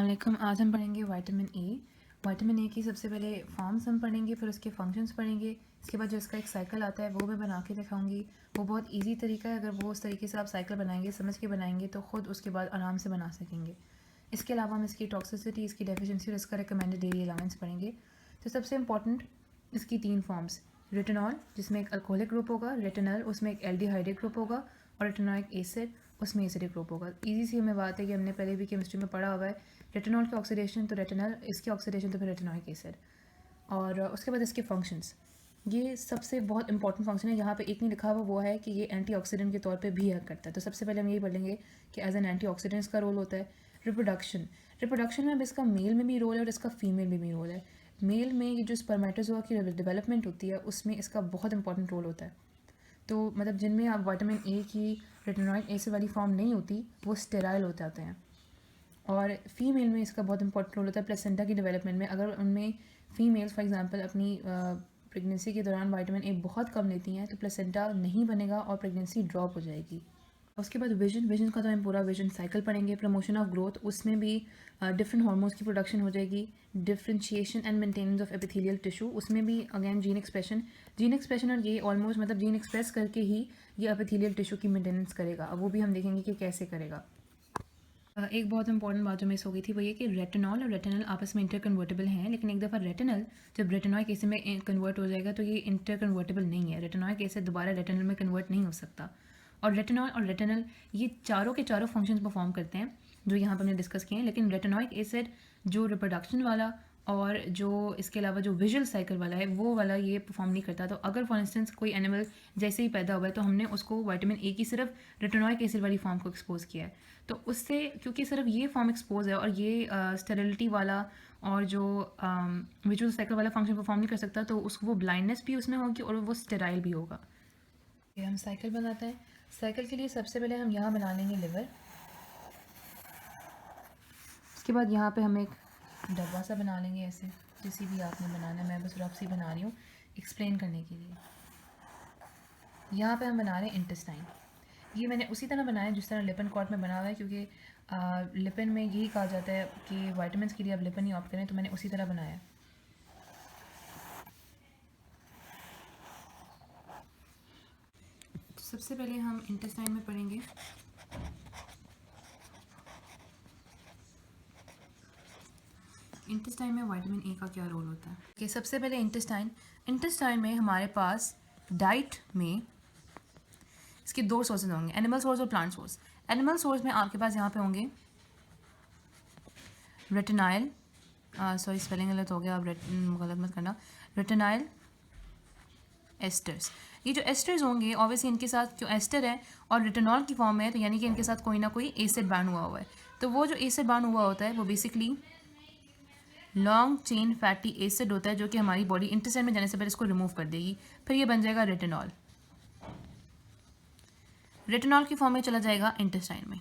वालेकुम। आज हम पढ़ेंगे विटामिन ए। विटामिन ए की सबसे पहले फॉर्म्स हम पढ़ेंगे, फिर उसके फंक्शंस पढ़ेंगे। इसके बाद जो इसका एक साइकिल आता है वो मैं बना के दिखाऊंगी। वो बहुत इजी तरीका है, अगर वो उस तरीके से आप साइकिल बनाएंगे, समझ के बनाएंगे, तो ख़ुद उसके बाद आराम से बना सकेंगे। इसके अलावा हम इसकी टॉक्सिसिटी, इसकी डेफिशिएंसी और इसका रिकमेंडेड डेली अलाउंस पढ़ेंगे। तो सबसे इंपॉर्टेंट इसकी 3 फॉर्म्स, रेटिनॉल जिसमें एक अल्कोहलिक ग्रुप होगा, रेटिनल उसमें एक एल्डिहाइडिक ग्रुप होगा, और रेटिनोइक एसिड उसमें एसिडिक ग्रुप होगा। इजी सी हमें बात है कि हमने पहले भी केमिस्ट्री में पढ़ा हुआ है, रेटिनॉल की ऑक्सीडेशन तो रेटिनल, इसकी ऑक्सीडेशन तो फिर रेटिनोइक एसिड। और उसके बाद इसके फंक्शंस, ये सबसे बहुत इंपॉर्टेंट फंक्शन है। यहाँ पे एक नहीं लिखा हुआ, वो है कि ये एंटीऑक्सीडेंट के तौर पे भी एक्ट करता है। तो सबसे पहले हम यही पढ़ेंगे कि एज एन एंटीऑक्सीडेंट इसका रोल होता है। रिप्रोडक्शन में अब इसका मेल में भी रोल है और इसका फीमेल में भी रोल है। मेल में ये जो स्पर्मेटोजोआ की डेवलपमेंट होती है उसमें इसका बहुत इंपॉर्टेंट रोल होता है। तो मतलब जिनमें आप विटामिन ए की रेटिनोइक एसिड वाली फॉर्म नहीं होती वो स्टेराइल हो जाते हैं। और फीमेल में इसका बहुत इंपॉर्टेंट रोल होता है प्लेसेंटा की डेवलपमेंट में। अगर उनमें फीमेल्स फॉर एग्जांपल अपनी प्रेगनेंसी के दौरान विटामिन ए बहुत कम लेती हैं तो प्लेसेंटा नहीं बनेगा और प्रेगनेंसी ड्रॉप हो जाएगी। उसके बाद विजन का तो हम पूरा विजन साइकिल पढ़ेंगे। प्रमोशन ऑफ ग्रोथ, उसमें भी डिफरेंट हार्मोन्स की प्रोडक्शन हो जाएगी। Differentiation and maintenance of epithelial tissue, उसमें भी अगेन जीन एक्सप्रेशन और ये ऑलमोस्ट मतलब जीन एक्सप्रेस करके ही ये एपिथेलियल टिश्यू की मेंटेनेंस करेगा। अब वो भी हम देखेंगे कि कैसे करेगा। एक बहुत इंपॉर्टेंट बात जो मिस हो गई थी वो ये कि रेटिनॉल और रेटिनल आपस में इंटर कन्वर्टेबल हैं, लेकिन एक दफ़ा रेटिनल जब रेटिनॉइक एसिड में कन्वर्ट हो जाएगा तो ये इंटर कन्वर्टेबल नहीं है। रेटिनॉइक एसिड दोबारा रेटिनल में कन्वर्ट नहीं हो सकता। और रेटिनॉल और रेटिनल ये चारों के चारों फंक्शंस परफॉर्म करते हैं जो यहाँ पर हमने डिस्कस किए हैं, लेकिन रेटिनॉइक एसिड जो रिप्रोडक्शन वाला और जो इसके अलावा जो विजुअल साइकिल वाला है वो वाला ये परफॉर्म नहीं करता। तो अगर फॉर इंस्टेंस कोई एनिमल जैसे ही पैदा हुआ है तो हमने उसको विटामिन ए की सिर्फ रेटिनॉइक एसिड वाली फॉर्म को एक्सपोज किया है, तो उससे क्योंकि सिर्फ ये फॉर्म एक्सपोज है और ये स्टेरिलिटी वाला और जो विजुअल साइकिल वाला फंक्शन परफॉर्म नहीं कर सकता, तो उसको वो ब्लाइंडनेस भी उसमें होगी और वो स्टेराइल भी होगा। ये हम साइकिल बनाते हैं। साइकिल के लिए सबसे पहले हम यहाँ बना लेंगे लिवर। उसके बाद यहाँ पे हम एक डब्बा सा बना लेंगे ऐसे, जैसी भी आपने बनाना है, मैं बस रफ सी बना रही हूँ एक्सप्लेन करने के लिए। यहाँ पे हम बना रहे हैं इंटेस्टाइन। ये मैंने उसी तरह बनाया जिस तरह लिपन कॉट में बना हुआ है, क्योंकि लिपन में यही कहा जाता है कि विटामिन के लिए आप लिपन ही ऑप्ट करें, तो मैंने उसी तरह बनाया। तो सबसे पहले हम इंटेस्टाइन में पढ़ेंगे। इंटेस्टाइन में विटामिन ए का क्या रोल होता है। कि सबसे पहले इंटेस्टाइन में हमारे पास डाइट में इसके 2 सोर्सेज होंगे, एनिमल सोर्स और प्लांट सोर्स। एनिमल सोर्स में आपके पास यहाँ पे होंगे रेटिनाइल, सॉरी स्पेलिंग गलत हो गया, आप गलत मत करना, रेटिनाइल एस्टर्स। ये जो एस्टर्स होंगे ऑब्वियसली इनके साथ जो एस्टर है और रेटिनॉल की फॉर्म है, तो यानी कि इनके साथ कोई ना कोई एसिड बाउंड हुआ है। तो वो जो एसिड बाउंड हुआ होता है वो basically long chain fatty acid होता है, जो कि हमारी बॉडी इंटेस्टाइन में जाने से पहले इसको रिमूव कर देगी। फिर ये बन जाएगा रेटिनॉल। रेटिनॉल की फॉर्म में चला जाएगा इंटेस्टाइन में।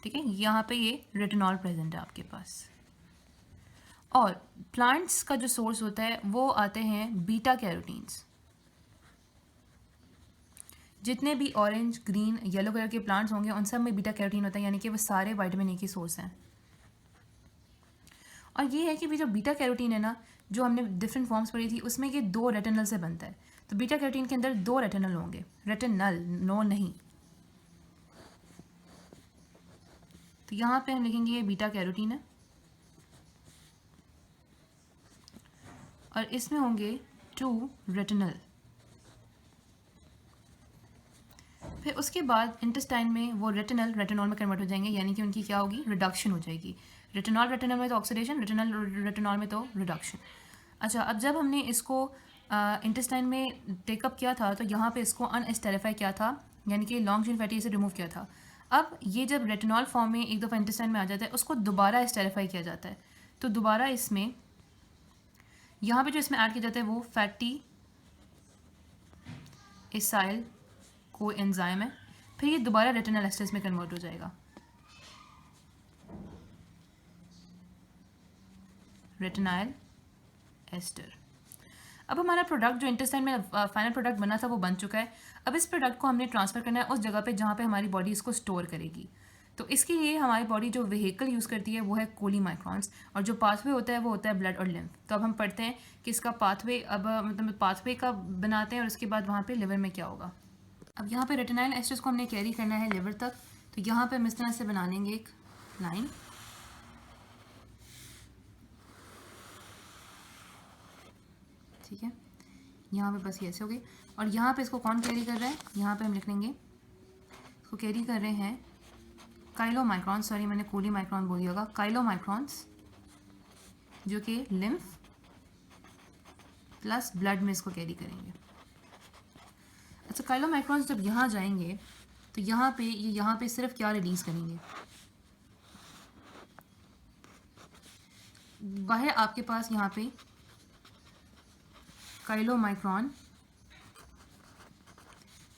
ठीक है, यहाँ पे ये रेटिनॉल प्रेजेंट है आपके पास। और प्लांट्स का जो सोर्स होता है वो आते हैं बीटा कैरोटीन्स। जितने भी ऑरेंज, ग्रीन, येलो कलर के प्लांट्स होंगे उन सब में बीटा कैरोटीन होता है, यानी कि वो सारे विटामिन ए के सोर्स हैं। और ये है कि भी जो बीटा कैरोटीन है ना, जो हमने डिफरेंट फॉर्म्स पढ़ी थी उसमें ये 2 रेटिनल से बनता है। तो बीटा कैरोटीन के अंदर 2 रेटिनल होंगे, रेटिनल नो नहीं। तो यहाँ पे हम लिखेंगे ये बीटा कैरोटीन है और इसमें होंगे 2 रेटिनल। फिर उसके बाद इंटेस्टाइन में वो रेटिनल रेटिनॉल में कन्वर्ट हो जाएंगे, यानी कि उनकी क्या होगी, रिडक्शन हो जाएगी। रेटिनॉल रेटिनल में तो ऑक्सीडेशन, रेटिनल रेटिनॉल में तो रिडक्शन। अच्छा, अब जब हमने इसको इंटेस्टाइन में टेकअप किया था तो यहाँ पे इसको अनएस्टेरिफाई किया था, यानी कि long chain fatty acid remove किया था। अब ये जब रेटिनॉल फॉर्म में एक दफ़ा इंटेस्टाइन में आ जाता है उसको दोबारा एस्टेरिफाई किया जाता है। तो दोबारा इसमें यहाँ पे जो इसमें ऐड किया जाता है वो फैटी एसाइल को एंजाइम है। फिर ये दोबारा रेटिनल एस्टर्स में कन्वर्ट हो जाएगा, रेटिनाइल एस्टर। अब हमारा प्रोडक्ट जो इंटेस्टाइन में फाइनल प्रोडक्ट बना था वो बन चुका है। अब इस प्रोडक्ट को हमने ट्रांसफ़र करना है उस जगह पे जहाँ पे हमारी बॉडी इसको स्टोर करेगी। तो इसके लिए हमारी बॉडी जो व्हीकल यूज़ करती है वो है कोली माइक्रॉन्स, और जो पाथवे होता है वो होता है ब्लड और लिम्फ। तो अब हम पढ़ते हैं कि इसका पाथवे, अब मतलब पाथवे का बनाते हैं और उसके बाद वहाँ पे लिवर में क्या होगा। अब यहाँ पे रेटिनाइल एस्टर्स को हमने कैरी करना है लिवर तक। तो यहाँ पे हम इस तरह से बना लेंगे एक लाइन, ठीक है। यहाँ पे बस ये ऐसे हो गई। और यहाँ पे इसको कौन कैरी कर रहा है, यहाँ पे हम लिख लेंगे इसको कैरी कर रहे हैं काइलोमाइक्रॉन्स, सॉरी मैंने कोली माइक्रॉन बोल दिया होगा, काइलोमाइक्रॉन्स, जो कि लिम्फ प्लस ब्लड में इसको कैरी करेंगे। अच्छा, काइलोमाइक्रॉन्स जब यहाँ जाएंगे तो यहाँ पे सिर्फ क्या रिलीज करेंगे, बाहर आपके पास यहाँ पे काइलोमाइक्रॉन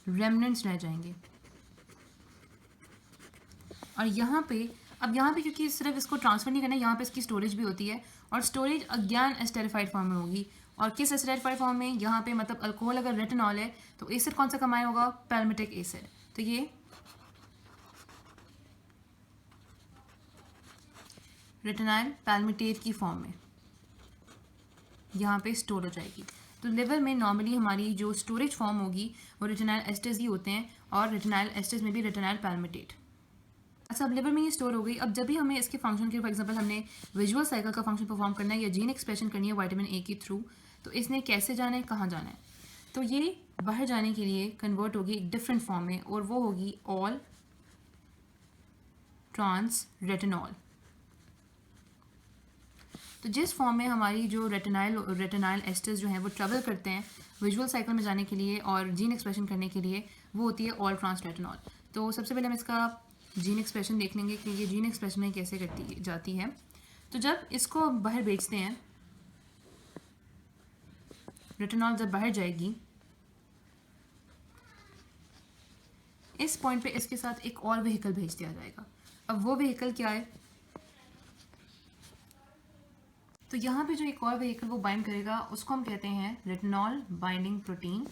रेमनेंट्स रह जाएंगे। और यहाँ पे क्योंकि सिर्फ इसको ट्रांसफर नहीं करना है, यहाँ पे इसकी स्टोरेज भी होती है, और स्टोरेज अगेन एस्टेरिफाइड फॉर्म में होगी। और किस एस्टेरिफाइड फॉर्म में, यहाँ पे मतलब अल्कोहल अगर रेटिनॉल है तो एसिड कौन सा कमाया होगा, पैल्मिटिक एसिड। तो ये रेटिनाइल पैल्मिटेट की फॉर्म में यहाँ पे स्टोर हो जाएगी। तो लिवर में नॉर्मली हमारी जो स्टोरेज फॉर्म होगी वो रेटिनाइल एस्टर्स ही होते हैं, और रेटिनाइल एस्टर्स में भी रेटिनाइल पैल्मिटेट। अच्छा, अब लिवर में ये स्टोर हो गई। अब जब भी हमें इसके फंक्शन के, फॉर एग्जांपल हमने विजुअल साइकिल का फंक्शन परफॉर्म करना है या जीन एक्सप्रेशन करनी है विटामिन ए के थ्रू, तो इसने कैसे जाना है, कहाँ जाना है, तो ये बाहर जाने के लिए कन्वर्ट होगी एक डिफरेंट फॉर्म में, और वो होगी ऑल ट्रांस रेटिनॉल। तो जिस फॉर्म में हमारी जो रेटिनाइल एस्टर्स जो हैं वो ट्रेवल करते हैं विजुअल साइकिल में जाने के लिए और जीन एक्सप्रेशन करने के लिए, वो होती है ऑल ट्रांस रेटिनॉल। तो सबसे पहले हम इसका जीन एक्सप्रेशन देख लेंगे कि ये जीन एक्सप्रेशन में कैसे करती जाती है। तो जब इसको बाहर बेचते हैं, रेटिनॉल जब बाहर जाएगी, इस पॉइंट पे इसके साथ एक और व्हीकल भेज दिया जाएगा। अब वो व्हीकल क्या है, तो यहाँ पे जो एक और व्हीकल वो बाइंड करेगा उसको हम कहते हैं रेटिनॉल बाइंडिंग प्रोटीन,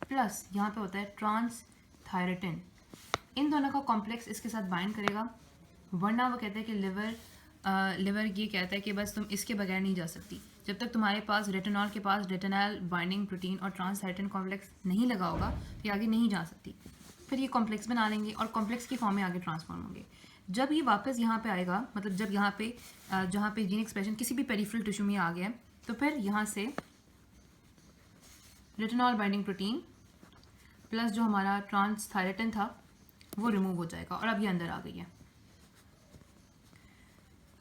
प्लस यहाँ पे होता है ट्रांस थायरोटिन। इन दोनों का कॉम्प्लेक्स इसके साथ बाइंड करेगा, वरना वो कहते हैं कि लिवर ये कहता है कि बस तुम इसके बगैर नहीं जा सकती। जब तक तुम्हारे पास रेटिनॉल के पास रेटिनॉल बाइंडिंग प्रोटीन और ट्रांस थायरोटिन कॉम्प्लेक्स नहीं लगा होगा तो ये आगे नहीं जा सकती। फिर ये कॉम्प्लेक्स बना लेंगे और कॉम्प्लेक्स की फॉर्म में आगे ट्रांसफॉर्म होंगे। जब ये वापस यहाँ पे आएगा, मतलब जब यहाँ पे जहाँ पे जीन एक्सप्रेशन किसी भी पेरिफेरल टिश्यू में आ गया, तो फिर यहाँ से रेटिनॉल बाइंडिंग प्रोटीन प्लस जो हमारा ट्रांस थायरोटिन था वो रिमूव हो जाएगा, और अब ये अंदर आ गई है।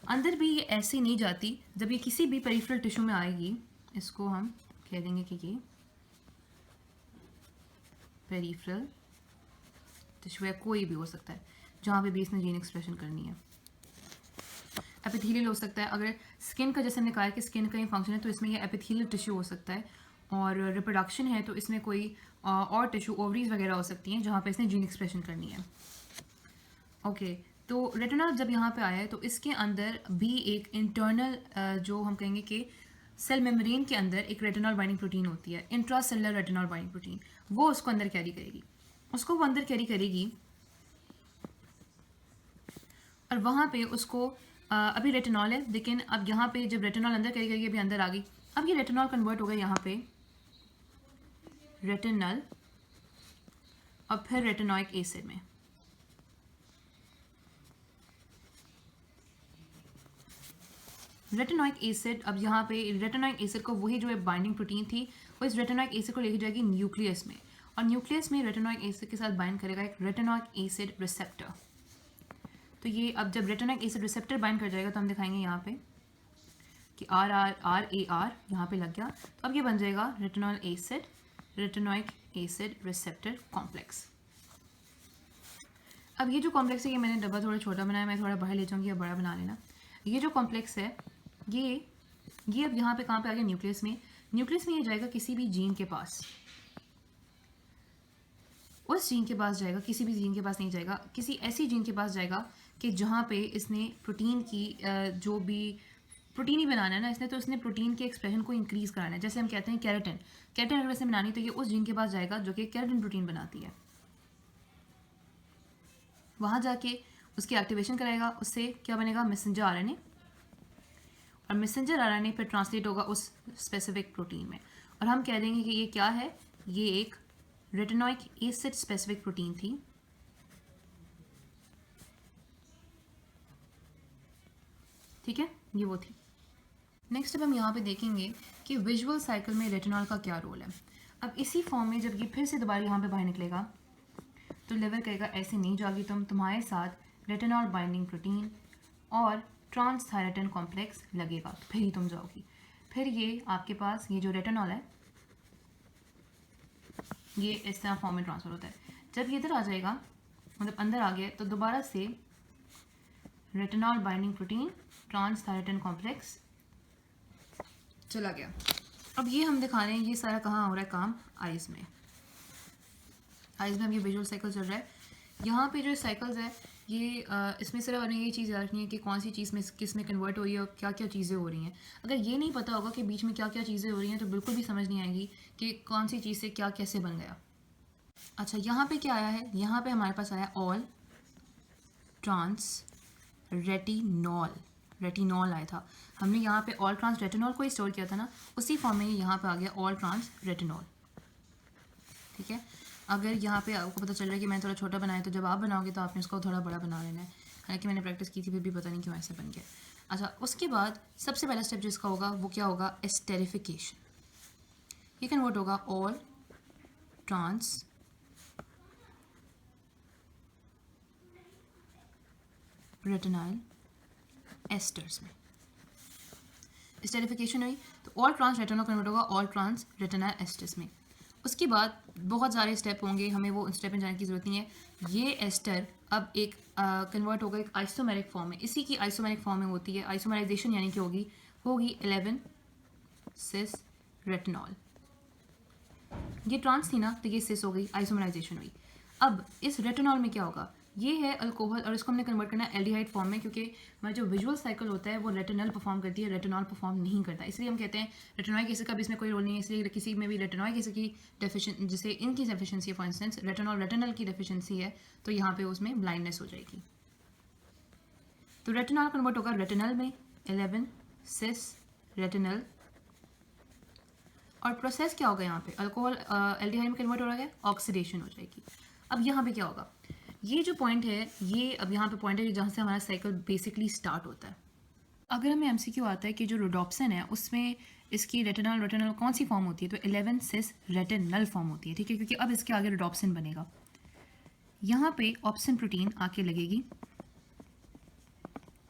अंदर भी ये ऐसे नहीं जाती, जब ये किसी भी पेरिफेरल टिश्यू में आएगी, इसको हम कह देंगे कि ये पेरिफेरल टिश्यू है, कोई भी हो सकता है जहाँ पे भी इसने जीन एक्सप्रेशन करनी है। एपिथेलियल हो सकता है, अगर स्किन का जैसे हमने कहा है कि स्किन का ही फंक्शन है तो इसमें ये एपिथेलियल टिश्यू हो सकता है, और रिप्रोडक्शन है तो इसमें कोई और टिश्यू ओवरीज वगैरह हो सकती हैं जहाँ पे इसने जीन एक्सप्रेशन करनी है। ओके, तो रेटिनॉल जब यहाँ पे आया है तो इसके अंदर भी एक इंटरनल जो हम कहेंगे कि सेल मेम्ब्रेन के अंदर एक रेटिनॉल बाइंडिंग प्रोटीन होती है, इंट्रासेलुलर रेटिनॉल बाइंडिंग प्रोटीन, वो उसको अंदर कैरी करेगी, उसको वो अंदर कैरी करेगी, और वहाँ पे उसको अभी रेटिनॉल है, लेकिन अब यहाँ पे जब रेटिनॉल अंदर कैरी करेगी, अभी अंदर आ गई, अब ये रेटिनॉल कन्वर्ट हो गया यहाँ पे रेटिनल और फिर रेटिनोइक एसिड में। रेटिनोइक एसिड, अब यहाँ पे रेटिनोइक एसिड को वही जो बाइंडिंग प्रोटीन थी वो इस रेटिनोइक एसिड को लेके जाएगी न्यूक्लियस में, और न्यूक्लियस में रेटिनोइक एसिड के साथ बाइंड करेगा एक रेटिनोइक एसिड रिसेप्टर। तो ये अब जब रेटिनोइक एसिड रिसेप्टर बाइंड कर जाएगा तो हम दिखाएंगे यहाँ पे कि RR यहाँ पे लग गया, तो अब ये बन जाएगा retinol acid retinoic acid receptor complex. अब ये जो कॉम्प्लेक्स है, ये मैंने डब्बा थोड़ा छोटा बनाया, मैं थोड़ा बाहर ले जाऊँगी, या बड़ा बना लेना। ये जो कॉम्प्लेक्स है ये अब यहाँ पे कहाँ पे आ गया, न्यूक्लियस में। न्यूक्लियस में ये जाएगा किसी भी जीन के पास, उस जीन के पास जाएगा, किसी भी जीन के पास नहीं जाएगा, किसी ऐसी जीन के पास जाएगा कि जहाँ पे इसने प्रोटीन की जो भी प्रोटीन ही बनाना है ना इसने, तो इसने प्रोटीन के एक्सप्रेशन को इंक्रीज़ कराना है। जैसे हम कहते हैं केराटिन, केराटिन अगर वैसे बनानी तो ये उस जीन के पास जाएगा जो कि केराटिन प्रोटीन बनाती है, वहाँ जाके उसकी एक्टिवेशन कराएगा, उससे क्या बनेगा, मैसेंजर आरएनए, और मैसेंजर आरएनए फिर ट्रांसलेट होगा उस स्पेसिफिक प्रोटीन में, और हम कह देंगे कि ये क्या है, ये एक रेटिनोइक एसिड स्पेसिफिक प्रोटीन थी। ठीक है, ये वो थी। नेक्स्ट अब हम यहाँ पे देखेंगे कि विजुअल साइकिल में रेटिनॉल का क्या रोल है। अब इसी फॉर्म में जब ये फिर से दोबारा यहाँ पे बाहर निकलेगा तो लिवर कहेगा ऐसे नहीं जाओगी तुम, तुम्हारे साथ रेटिनॉल बाइंडिंग प्रोटीन और ट्रांसथायराइडन कॉम्प्लेक्स लगेगा, तो फिर ही तुम जाओगी। फिर ये आपके पास ये जो रेटिनॉल है ये इस तरह फॉर्म में ट्रांसफर होता है। जब ये इधर आ जाएगा, मतलब अंदर आ गया, तो दोबारा से रेटिनॉल बाइंडिंग प्रोटीन ट्रांसथायराइडन कॉम्प्लेक्स चला गया। अब ये हम दिखा रहे हैं ये सारा कहाँ हो रहा है काम, आइज़ में। आइज़ में हम ये विजुअल साइकिल चल रहा है। यहाँ पे जो साइकिल्स है ये इसमें सिर्फ हमें ये चीज़ याद रखनी है कि कौन सी चीज़ में किस में कन्वर्ट हो रही है और क्या क्या चीज़ें हो रही हैं। अगर ये नहीं पता होगा कि बीच में क्या क्या चीज़ें हो रही हैं तो बिल्कुल भी समझ नहीं आएगी कि कौन सी चीज़ से क्या कैसे बन गया। अच्छा, यहाँ पे क्या आया है, यहाँ पे हमारे पास आया ऑल ट्रांस रेटिनॉल, रेटिनॉल आया था। हमने यहाँ पे ऑल ट्रांस रेटिनॉल को ही स्टोर किया था ना, उसी फॉर्म में यहाँ पे आ गया ऑल ट्रांस रेटिनॉल। ठीक है, अगर यहाँ पे आपको पता चल रहा है कि मैंने थोड़ा छोटा बनाया, तो जब आप बनाओगे तो आपने उसको थोड़ा बड़ा बना लेना है। हालांकि मैंने प्रैक्टिस की थी फिर भी पता नहीं क्यों ऐसे बन गया। अच्छा, उसके बाद सबसे पहला स्टेप जिसका होगा वो क्या होगा, एस्टेरिफिकेशन। ये कन्वर्ट होगा ऑल ट्रांस रेटिनाइल एस्टर्स में एस्टेरिफिकेशन हुई, तो ऑल ट्रांस रेटिनॉल कन्वर्ट होगा ऑल ट्रांस रेटिनाइल एस्टर्स में। उसके बाद बहुत सारे स्टेप होंगे, हमें वो स्टेप में जाने की ज़रूरत नहीं है। ये एस्टर अब एक कन्वर्ट होगा एक आइसोमेरिक फॉर्म में, इसी की आइसोमेरिक फॉर्म में होती है। आइसोमराइजेशन यानी कि होगी 11 सिस रेटिनॉल। ये ट्रांस थी ना, तो ये सिस हो गई, आइसोमराइजेशन हुई। अब इस रेटिनॉल में क्या होगा, ये है अल्कोहल, और इसको हमने कन्वर्ट करना है एल्डिहाइड फॉर्म में, क्योंकि हमारा जो विजुअल साइकिल होता है वो रेटिनॉल परफॉर्म करती है, रेटिनॉल परफॉर्म नहीं करता। इसलिए हम कहते हैं रेटिनॉइक एसिड का भी इसमें कोई रोल नहीं है। इसलिए किसी में भी रेटिनॉइक एसिड की डेफिशिएंसी, जैसे इनकी डेफिशिएंसी है, फॉर इंस्टेंस रेटिनॉल की डेफिशिएंसी है, तो यहाँ पे उसमें ब्लाइंडनेस हो जाएगी। तो रेटिनॉल कन्वर्ट होगा रेटिनल में 11 सिस रेटिनल, और प्रोसेस क्या होगा यहाँ पे, अल्कोहल एल्डिहाइड में कन्वर्ट हो रहा है, ऑक्सीडेशन हो जाएगी। अब यहाँ पे क्या होगा, ये जो पॉइंट है, ये अब यहाँ पे पॉइंट है जहाँ से हमारा साइकिल बेसिकली स्टार्ट होता है। अगर हमें एमसीक्यू आता है कि जो रोडोप्सिन है उसमें इसकी रेटिनल कौन सी फॉर्म होती है, तो 11 सिस रेटिनल फॉर्म होती है। ठीक है, क्योंकि अब इसके आगे रोडोप्सिन बनेगा, यहाँ पे ऑप्सिन प्रोटीन आके लगेगी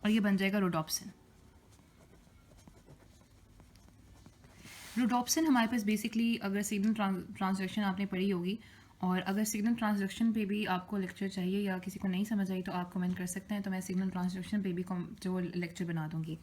और ये बन जाएगा रोडोप्सिन। रोडोप्सिन हमारे पास बेसिकली, अगर सिग्नल ट्रांसडक्शन आपने पढ़ी होगी, और अगर सिग्नल ट्रांसडक्शन पे भी आपको लेक्चर चाहिए या किसी को नहीं समझ आई तो आप कमेंट कर सकते हैं, तो मैं सिग्नल ट्रांसडक्शन पे भी जो लेक्चर बना दूंगी।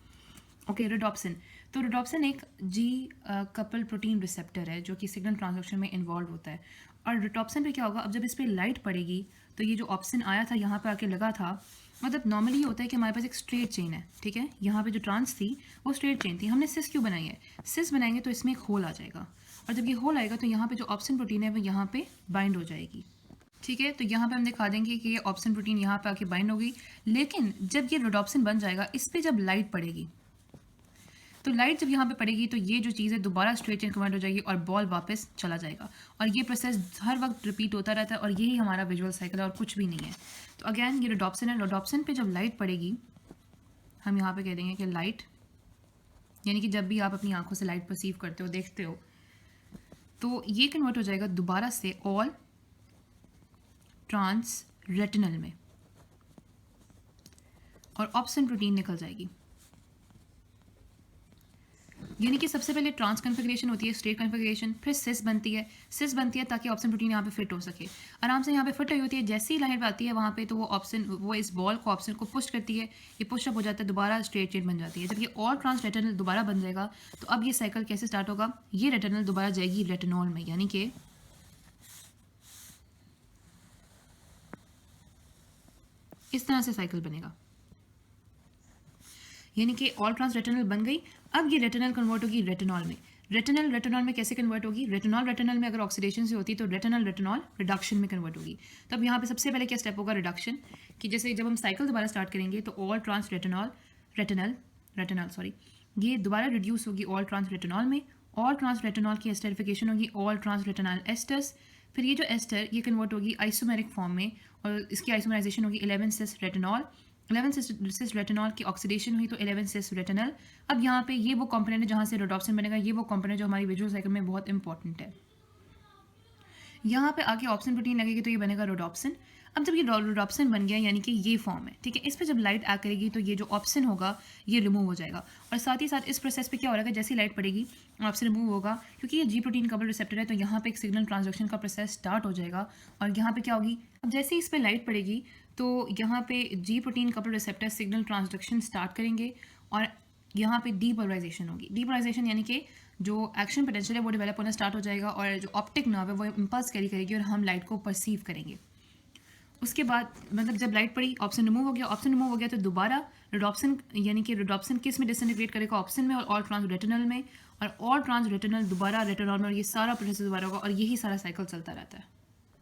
ओके, रोडोप्सिन, तो रोडोप्सिन एक जी कपल प्रोटीन रिसेप्टर है जो कि सिग्नल ट्रांसडक्शन में इन्वॉल्व होता है। और रोडोप्सिन पे क्या होगा, अब जब इस पर लाइट पड़ेगी तो ये जो ऑप्सिन आया था यहाँ पे आके लगा था, मतलब नॉर्मली होता है कि हमारे पास एक स्ट्रेट चेन है। ठीक है, यहाँ पे जो ट्रांस थी वो स्ट्रेट चेन थी, हमने सिस क्यों बनाई है, सिस बनाएंगे तो इसमें एक होल आ जाएगा, और जब ये होल आएगा तो यहाँ पे जो ऑप्सिन प्रोटीन है वो यहाँ पे बाइंड हो जाएगी। ठीक है, तो यहाँ पे हम दिखा देंगे कि ये ऑप्सिन प्रोटीन यहाँ पे आके बाइंड हो गई। लेकिन जब ये रोडोप्सिन बन जाएगा, इस पर जब लाइट पड़ेगी, तो लाइट जब यहाँ पे पड़ेगी तो ये जो चीज़ है दोबारा स्ट्रेट चेन कन्वर्ट हो जाएगी और बॉल वापस चला जाएगा, और ये प्रोसेस हर वक्त रिपीट होता रहता है, और यही हमारा विजुअल साइकिल है और कुछ भी नहीं है। तो अगैन ये रोडोप्सिन है, रोडोप्सिन पे जब लाइट पड़ेगी, हम यहाँ पे कह देंगे कि लाइट, यानी कि जब भी आप अपनी आंखों से लाइट परसीव करते हो, देखते हो, तो ये कन्वर्ट हो जाएगा दोबारा से ऑल ट्रांस रेटिनल में, और ऑप्सिन प्रोटीन निकल जाएगी। यानी कि सबसे पहले ट्रांस कन्फिगरेशन होती है, स्ट्रेट कन्फिगरेशन, फिर सिस बनती है ताकि ऑप्शन प्रोटीन यहाँ पे फिट हो सके, आराम से यहाँ पे फिट हुई होती है। जैसे ही लाइट आती है वहाँ पे तो वो इस बॉल को ऑप्शन को पुश करती है, ये पुश अप हो जाता है, दोबारा स्ट्रेट चेन बन जाती है। जब ये ऑल ट्रांस रेटिनल दोबारा बन जाएगा तो अब ये साइकिल कैसे स्टार्ट होगा, ये रेटिनल दोबारा जाएगी रेटिनॉल में, यानी कि इस तरह से साइकिल बनेगा। यानी कि ऑल ट्रांस रेटिनल बन गई। अब ये रेटिनल कन्वर्ट होगी रेटिनॉल में। रेटिनल में कैसे कन्वर्ट होगी? रेटिनल में अगर ऑक्सीडेशन से होती है तो रेटिनॉल रिडक्शन में कन्वर्ट होगी। तो अब यहाँ पे सबसे पहले क्या स्टेप होगा? रिडक्शन। कि जैसे जब हम साइकिल दोबारा स्टार्ट करेंगे तो ऑल ट्रांस रेटिनल सॉरी, ये दोबारा रिड्यूस होगी ऑल ट्रांस रेटिनॉल में। ऑल ट्रांस रेटिनॉल की एस्टरिफिकेशन होगी ऑल ट्रांस रेटिनल एस्टर्स। फिर ये जो एस्टर ये कन्वर्ट होगी आइसोमेरिक फॉर्म में और इसकी आइसोमराइजेशन होगी 11 सिस रेटिनॉल। 11 सिस रेटिनॉल की ऑक्सीडेशन हुई तो 11 सिस रेटिनल। अब यहाँ पे ये वो कंपोनेंट है जहाँ से रोडोप्सिन बनेगा। ये वो कंपोनेंट जो हमारी विजुअल साइकिल में बहुत इंपॉर्टेंट है। यहाँ पे आके ऑप्सन प्रोटीन लगेगी तो ये बनेगा रोडोप्सिन। अब जब ये रोडोप्सिन बन गया यानी कि ये फॉर्म है, ठीक है, इस पर जब लाइट आ करेगी तो ये जो ऑप्सन होगा ये रिमूव हो जाएगा। और साथ ही साथ इस प्रोसेस पे क्या हो रहा है, जैसी लाइट पड़ेगी ऑप्सन रिमूव होगा, क्योंकि ये जी प्रोटीन कपल रिसेप्टर है तो यहाँ पे एक सिग्नल ट्रांसडक्शन का प्रोसेस स्टार्ट हो जाएगा। और यहाँ पे क्या होगी, अब जैसे इस पर लाइट पड़ेगी तो यहाँ पे जी protein couple receptor signal transduction start करेंगे और यहाँ पे डीपोलराइजेशन होगी। डीपोलराइजेशन यानी कि जो एक्शन पोटेंशियल है वो डेवलप होना स्टार्ट हो जाएगा और जो ऑप्टिक नर्व है वो इम्पल्स कैरी करेगी और हम लाइट को परसीव करेंगे। उसके बाद मतलब जब लाइट पड़ी ऑप्शन रिमूव हो गया तो दोबारा रिडॉप्सिन यानी कि रिडॉप्सिन किस में डिसइंटीग्रेट करेगा? ऑप्शन में और ऑल ट्रांस रेटिनल में, और ऑल ट्रांस रेटिनल दोबारा रेटिनॉल में, और ये सारा प्रोसेस दोबारा होगा और यही सारा साइकिल चलता रहता है।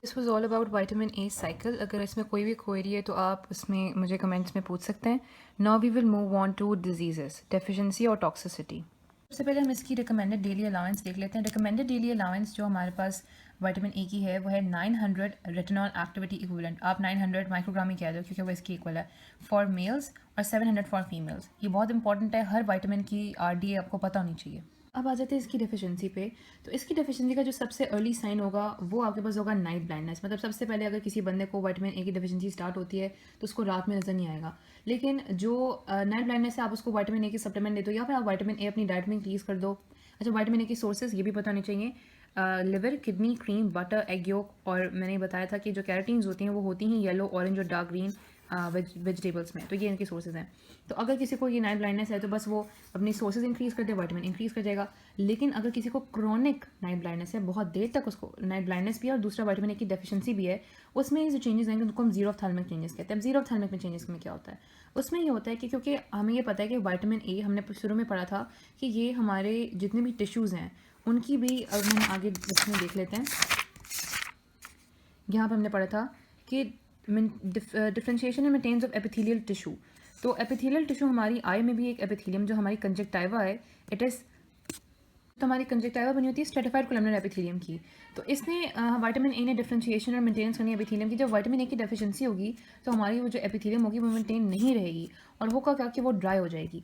This was all about vitamin A cycle. अगर इसमें कोई भी क्वेरी है तो आप उसमें मुझे कमेंट्स में पूछ सकते हैं। Now we will move on to diseases, deficiency और टॉक्सिसिटी। सबसे पहले हम इसकी रिकमेंडेड डेली अलाउंस देख लेते हैं। रिकमेंडेड डेली अलाउंस जो हमारे पास विटामिन ए की है वो है 900 रेटिनॉल एक्टिविटी इक्विवेलेंट। आप 900 माइक्रोग्राम ही कह दो क्योंकि वो इसकी इक्वल है फॉर मेल्स और 700 फॉर फीमेल्स। ये बहुत इंपॉर्टेंट है, हर विटामिन की आरडीए आपको पता होनी चाहिए। अब आ जाते हैं इसकी डेफिशिएंसी पे। तो इसकी डेफिशिएंसी का जो सबसे अर्ली साइन होगा वो आपके पास होगा नाइट ब्लाइंडनेस। मतलब सबसे पहले अगर किसी बंदे को विटामिन ए की डेफिशिएंसी स्टार्ट होती है तो उसको रात में नजर नहीं आएगा। लेकिन जो नाइट ब्लाइंडनेस है आप उसको विटामिन ए की सप्लीमेंट दे दो या फिर आप विटामिन ए अपनी डाइट में इंक्रीज कर दो। अच्छा, विटामिन ए की सोर्सेज ये भी पता होनी चाहिए, liver, kidney, cream, butter, egg yolk, और मैंने बताया था कि जो कैरोटीन्स होती हैं वो होती हैं येलो, ऑरेंज और डार्क ग्रीन वेजिटेबल्स में। तो ये इनके सोर्सेज हैं। तो अगर किसी को ये नाइट ब्लाइंडनेस है तो बस वो अपनी सोर्सेज इंक्रीज कर दे, विटामिन इंक्रीज कर जाएगा। लेकिन अगर किसी को क्रॉनिक नाइट ब्लाइंडनेस है, बहुत देर तक उसको नाइट ब्लाइंडनेस भी है और दूसरा विटामिन ए की डेफिशिएंसी भी है, उसमें जो चेंजेस आएंगे उनको हम जीरो ऑफ्थैल्मिक चेंजेस कहते हैं। जीरो ऑफ्थैल्मिक में चेंजेस में क्या होता है? उसमें ये होता है कि क्योंकि हमें ये पता है कि विटामिन ए, हमने शुरू में पढ़ा था कि ये हमारे जितने भी टिश्यूज़ हैं उनकी भी, अब हम आगे इसमें देख लेते हैं। यहाँ पर हमने पढ़ा था कि differentiation and maintenance of epithelial tissue. तो एपिथेलियल टिश्यू हमारी आई में भी एक एपिथेलियम जो हमारी कंजक्टाइवा है, इट इज़, तो हमारी कंजक्टाइवा बनी होती है स्ट्रेटिफाइड कोलमनर एपिथेलियम की। तो इसने विटामिन ए ने डिफ्रेंशिएशन और मेंटेनेंस करनी है एपिथेलियम की। जब विटामिन ए की डेफिशिएंसी होगी तो हमारी वो जो एपिथेलियम होगी वो मेंटेन नहीं रहेगी और होगा क्या कि वो ड्राई हो जाएगी।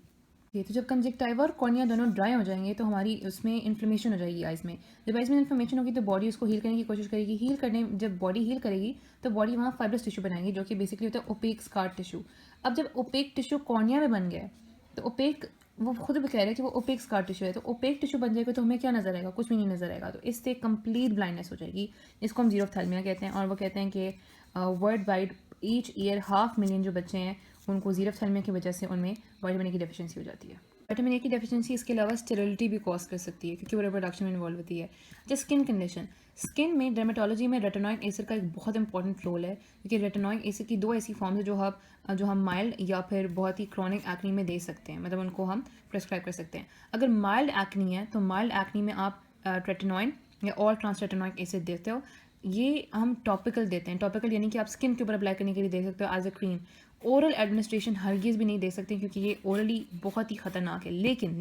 तो जब कंजक्टाइवा और कॉर्निया दोनों ड्राई हो जाएंगे तो हमारी उसमें इन्फ्लेमेशन हो जाएगी आइज़ में। जब आइज़ में इन्फ्लेमेशन होगी तो बॉडी उसको हील करने की कोशिश करेगी। जब बॉडी हील करेगी तो बॉडी वहाँ फाइब्रस टिश्यू बनाएगी जो कि बेसिकली होता है ओपेक स्कार टिश्यू। अब जब ओपेक टिश्यू कॉर्निया में बन गया तो ओपेक, वो खुद भी कह रहे हैं कि वो ओपेक स्कार टिश्यू है, तो ओपेक टिश्यू बन जाएगा तो हमें क्या नजर आएगा? कुछ भी नहीं नजर आएगा। तो इससे कंप्लीट ब्लाइंडनेस हो जाएगी। इसको हम जीरो ऑफ्थैल्मिया कहते हैं। और वो कहते हैं कि वर्ल्ड वाइड ईच ईयर 500,000 जो बच्चे हैं उनको जीरो ऑफ्थैल्मिया की वजह से उनमें विटामिन ए की डेफिशिएंसी हो जाती है। विटामिन ए की डेफिशिएंसी इसके अलावा स्टेरिलिटी भी कॉज कर सकती है क्योंकि वो रिप्रोडक्शन में इन्वॉल्व होती है। जैसे स्किन कंडीशन, स्किन में डर्मेटोलॉजी में रेटिनोइक एसिड का एक बहुत इंपॉर्टेंट रोल है क्योंकि रेटिनोइक एसिड की दो ऐसी फॉर्म्स है जो हम माइल्ड या फिर बहुत ही क्रॉनिक एक्नी में दे सकते हैं, मतलब उनको हम प्रेस्क्राइब कर सकते हैं। अगर माइल्ड एक्नी है तो माइल्ड एक्नी में आप रेटिनोइन या ऑल ट्रांस रेटिनोइक एसिड देते हो। ये हम टॉपिकल देते हैं। टॉपिकल यानी कि आप स्किन के ऊपर अप्लाई करने के लिए दे सकते हो as a cream. Oral administration हरगिज़ भी नहीं दे सकते क्योंकि ये ओरली बहुत ही ख़तरनाक है। लेकिन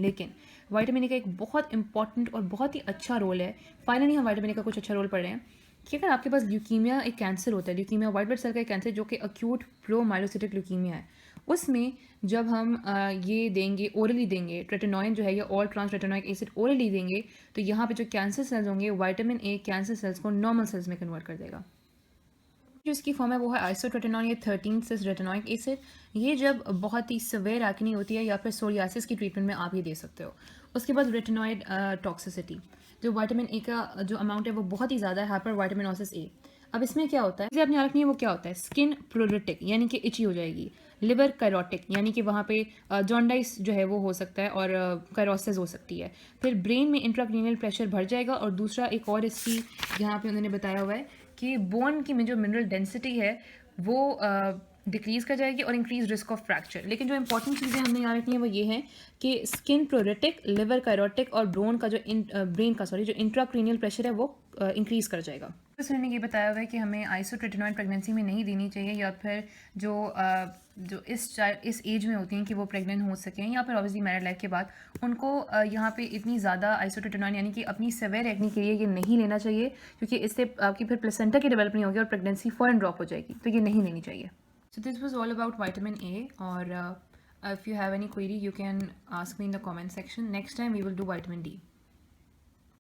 विटामिन ए का एक बहुत इंपॉर्टेंट और बहुत ही अच्छा रोल है। फाइनली हम विटामिन ए का कुछ अच्छा रोल पढ़ रहे हैं कि अगर आपके पास ल्यूकीमिया एक कैंसर होता है, ल्यूकीमिया वाइट ब्लड सेल का एक कैंसर जो कि अक्यूट प्रोमाइलोसिटिक ल्यूकीमिया है, उसमें जब हम ये देंगे, ओरली देंगे रेटिनोइन जो है या all trans retinoic acid orally देंगे तो यहाँ पे जो कैंसर सेल्स होंगे विटामिन ए कैंसर सेल्स को नॉर्मल सेल्स में कन्वर्ट कर देगा। जो इसकी फॉर्म है वो है आइसोट्रेटिनॉल या 13 सिस रेटिनोइक एसिड। ये जब बहुत ही सवेयर एक्नी होती है या फिर सोरियासिस की ट्रीटमेंट में आप ये दे सकते हो। उसके बाद रेटिनॉइड टॉक्सिसिटी, जो विटामिन ए का जो अमाउंट है वो बहुत ही ज़्यादा है, हाइपर विटामिनोसिस ए। अब इसमें क्या होता है, इसे आपने याद रखनी है, वो क्या होता है? स्किन प्रोलिटिक यानी कि इची हो जाएगी, लिवर कैरोटिक यानी कि वहाँ पे जॉन्डाइस जो है वो हो सकता है और कैरोसिस हो सकती है। फिर ब्रेन में इंट्राक्रीनियल प्रेशर बढ़ जाएगा और दूसरा एक और इसकी यहाँ पे उन्होंने बताया हुआ है कि बोन की में जो मिनरल डेंसिटी है वो डिक्रीज़ कर जाएगी और इंक्रीज रिस्क ऑफ फ्रैक्चर। लेकिन जो इंपॉर्टेंट चीज़ें हमने याद रखनी है वो ये हैं कि स्किन प्रोरेटिक, लिवर कैरोटिक और ब्रोन का जो ब्रेन का जो इंट्राक्रीनियल प्रेशर है वो इंक्रीज़ कर जाएगा। तो उन्होंने ये बताया हुआ है कि हमें आइसोट्रेटिनॉइड प्रेगनेंसी में नहीं देनी चाहिए, या फिर जो इस एज में होती हैं कि वो प्रेग्नेंट हो सकें, या फिर ऑब्वियसली मैरिड लाइफ के बाद उनको यहाँ पे इतनी ज़्यादा आइसोट्रेटिनॉइड यानी कि अपनी सेवेयर एक्ने के लिए ये नहीं लेना चाहिए, क्योंकि इससे आपकी फिर प्लेसेंटा की डेवलप नहीं होगी और प्रेगनेंसी फ़ौरन ड्रॉप हो जाएगी, तो ये नहीं लेनी चाहिए। So this was all about vitamin A, or if you have any query you can ask me in the comment section. Next time we will do vitamin D.